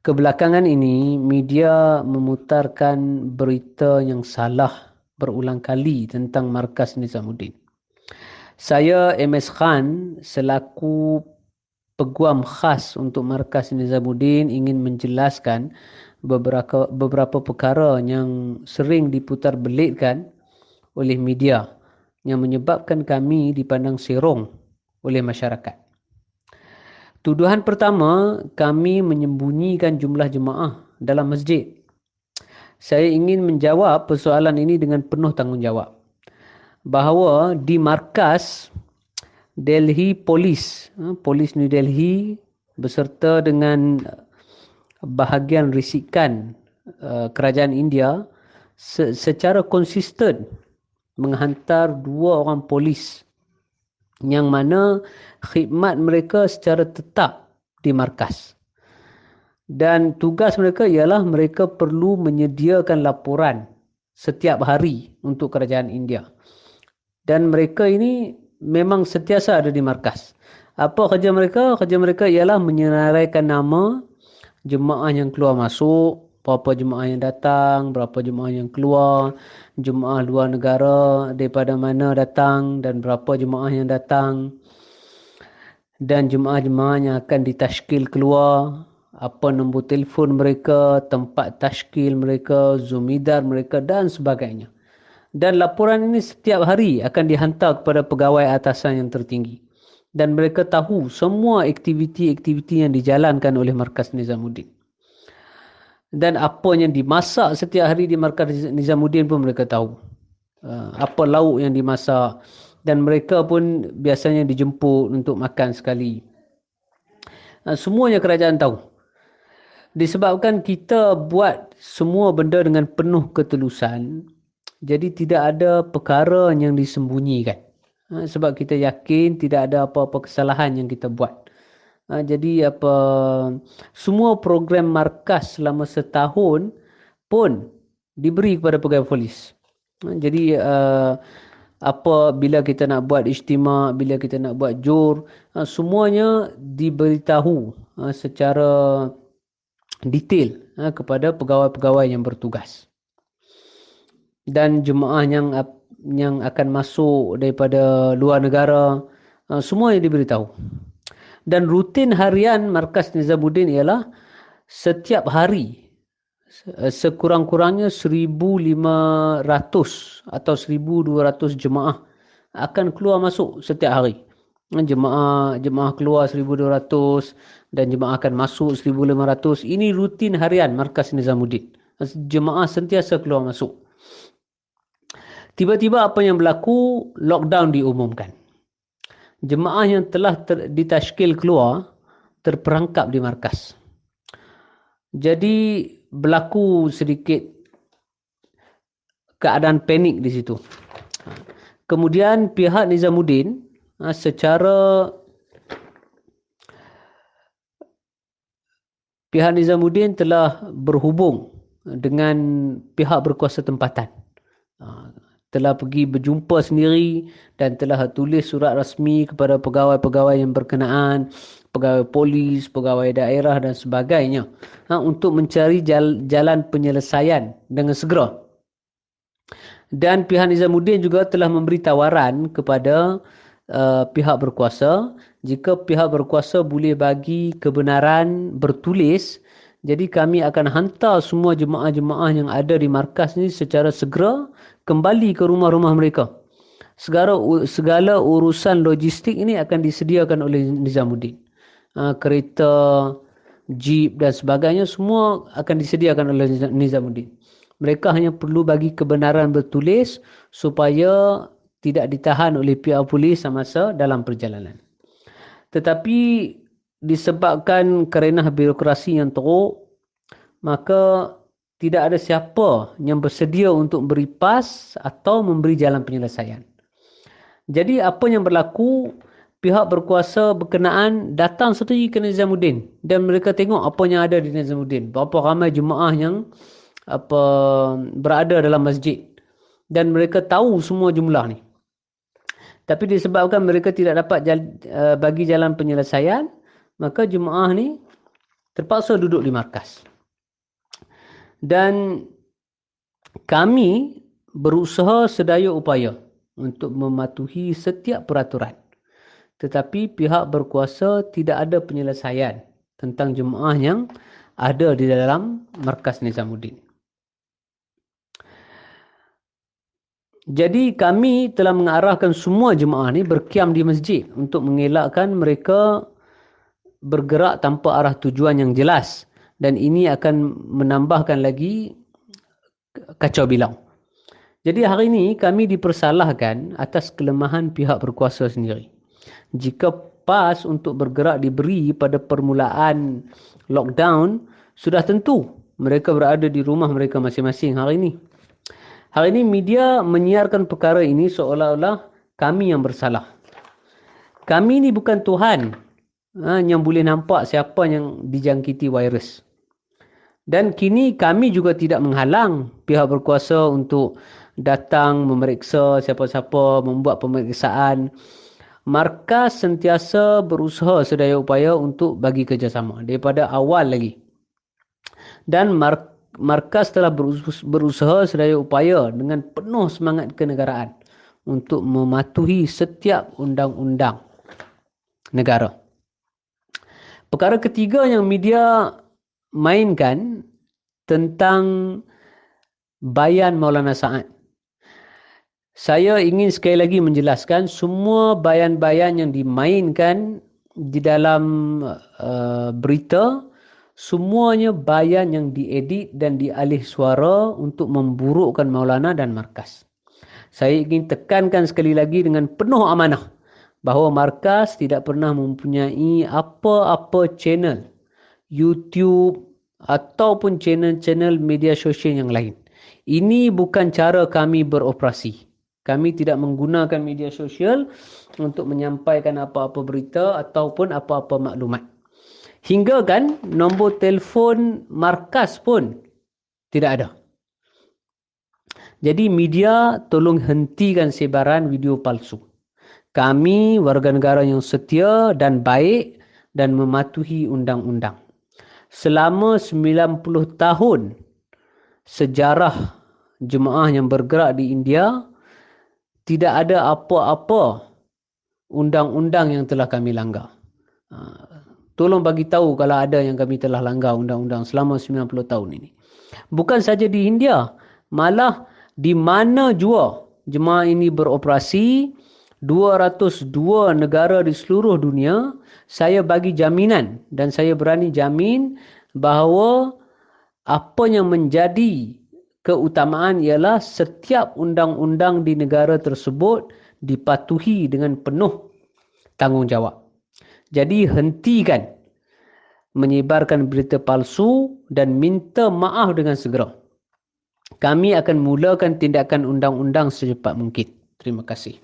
Kebelakangan ini, media memutarkan berita yang salah berulang kali tentang Markas Nizamuddin. Saya, MS Khan, selaku peguam khas untuk Markas Nizamuddin ingin menjelaskan beberapa perkara yang sering diputar belitkan oleh media yang menyebabkan kami dipandang serong oleh masyarakat. Tuduhan pertama, kami menyembunyikan jumlah jemaah dalam masjid. Saya ingin menjawab persoalan ini dengan penuh tanggungjawab. Bahawa di markas Delhi Polis, Polis New Delhi beserta dengan bahagian risikan kerajaan India secara konsisten menghantar 2 orang polis yang mana khidmat mereka secara tetap di markas. Dan tugas mereka ialah mereka perlu menyediakan laporan setiap hari untuk kerajaan India. Dan mereka ini memang sentiasa ada di markas. Apa kerja mereka? Kerja mereka ialah menyenaraikan nama jemaah yang keluar masuk, berapa jemaah yang datang, berapa jemaah yang keluar, jemaah luar negara daripada mana datang dan berapa jemaah yang datang, dan jemaah-jemaah yang akan ditashkil keluar, apa nombor telefon mereka, tempat tashkil mereka, zumidar mereka dan sebagainya. Dan laporan ini setiap hari akan dihantar kepada pegawai atasan yang tertinggi. Dan mereka tahu semua aktiviti-aktiviti yang dijalankan oleh Markas Nizamuddin. Dan apa yang dimasak setiap hari di Markas Nizamuddin pun mereka tahu. Apa lauk yang dimasak. Dan mereka pun biasanya dijemput untuk makan sekali. Semuanya kerajaan tahu. Disebabkan kita buat semua benda dengan penuh ketulusan, jadi tidak ada perkara yang disembunyikan. Sebab kita yakin tidak ada apa-apa kesalahan yang kita buat. Jadi semua program markas selama setahun pun diberi kepada pegawai polis. Jadi bila kita nak buat ijtima', bila kita nak buat jur, semuanya diberitahu secara detail kepada pegawai-pegawai yang bertugas. Dan jemaah yang akan masuk daripada luar negara, semuanya diberitahu. Dan rutin harian Markas Nizamuddin ialah setiap hari sekurang-kurangnya 1,500 atau 1,200 jemaah akan keluar masuk setiap hari. Jemaah keluar 1,200 dan jemaah akan masuk 1,500. Ini rutin harian Markas Nizamuddin. Jemaah sentiasa keluar masuk. Tiba-tiba apa yang berlaku? Lockdown diumumkan. Jemaah yang telah ditashkil keluar terperangkap di markas. Jadi berlaku sedikit keadaan panik di situ. Kemudian pihak Nizamuddin telah berhubung dengan pihak berkuasa tempatan. Telah pergi berjumpa sendiri dan telah tulis surat rasmi kepada pegawai-pegawai yang berkenaan, pegawai polis, pegawai daerah dan sebagainya, untuk mencari jalan penyelesaian dengan segera. Dan pihak Nizamuddin juga telah memberi tawaran kepada pihak berkuasa, jika pihak berkuasa boleh bagi kebenaran bertulis, jadi kami akan hantar semua jemaah-jemaah yang ada di markas ni secara segera kembali ke rumah-rumah mereka. Segala urusan logistik ini akan disediakan oleh Nizamuddin. Kereta, jeep dan sebagainya semua akan disediakan oleh Nizamuddin. Mereka hanya perlu bagi kebenaran bertulis supaya tidak ditahan oleh pihak polis semasa dalam perjalanan. Tetapi disebabkan kerana birokrasi yang teruk, maka tidak ada siapa yang bersedia untuk beri pas atau memberi jalan penyelesaian. Jadi apa yang berlaku, pihak berkuasa berkenaan datang sendiri ke Nizamuddin dan mereka tengok apa yang ada di Nizamuddin. Berapa ramai jemaah yang berada dalam masjid. Dan mereka tahu semua jumlah ni. Tapi disebabkan mereka tidak dapat bagi jalan penyelesaian, maka jemaah ni terpaksa duduk di markas. Dan kami berusaha sedaya upaya untuk mematuhi setiap peraturan. Tetapi pihak berkuasa tidak ada penyelesaian tentang jemaah yang ada di dalam markas Nizamuddin. Jadi kami telah mengarahkan semua jemaah ni berkiam di masjid untuk mengelakkan mereka bergerak tanpa arah tujuan yang jelas, dan ini akan menambahkan lagi kacau bilau. Jadi hari ini kami dipersalahkan atas kelemahan pihak berkuasa sendiri. Jika PAS untuk bergerak diberi pada permulaan lockdown, sudah tentu mereka berada di rumah mereka masing-masing hari ini. Hari ini media menyiarkan perkara ini seolah-olah kami yang bersalah. Kami ni bukan Tuhan yang boleh nampak siapa yang dijangkiti virus. Dan kini kami juga tidak menghalang pihak berkuasa untuk datang memeriksa siapa-siapa, membuat pemeriksaan. Markas sentiasa berusaha sedaya upaya untuk bagi kerjasama daripada awal lagi. Dan markas telah berusaha sedaya upaya dengan penuh semangat kenegaraan untuk mematuhi setiap undang-undang negara. Perkara ketiga yang media mainkan tentang bayan Maulana Sa'ad. Saya ingin sekali lagi menjelaskan semua bayan-bayan yang dimainkan di dalam berita, semuanya bayan yang diedit dan dialih suara untuk memburukkan Maulana dan markas. Saya ingin tekankan sekali lagi dengan penuh amanah bahawa markas tidak pernah mempunyai apa-apa channel YouTube ataupun channel-channel media sosial yang lain. Ini bukan cara kami beroperasi. Kami tidak menggunakan media sosial untuk menyampaikan apa-apa berita ataupun apa-apa maklumat. Hingga kan nombor telefon markas pun tidak ada. Jadi media tolong hentikan sebaran video palsu. Kami warga negara yang setia dan baik dan mematuhi undang-undang. Selama 90 tahun sejarah jemaah yang bergerak di India, tidak ada apa-apa undang-undang yang telah kami langgar. Tolong bagi tahu kalau ada yang kami telah langgar undang-undang selama 90 tahun ini. Bukan saja di India, malah di mana jua jemaah ini beroperasi, 202 negara di seluruh dunia, saya bagi jaminan dan saya berani jamin bahawa apa yang menjadi keutamaan ialah setiap undang-undang di negara tersebut dipatuhi dengan penuh tanggungjawab. Jadi hentikan menyebarkan berita palsu dan minta maaf dengan segera. Kami akan mulakan tindakan undang-undang secepat mungkin. Terima kasih.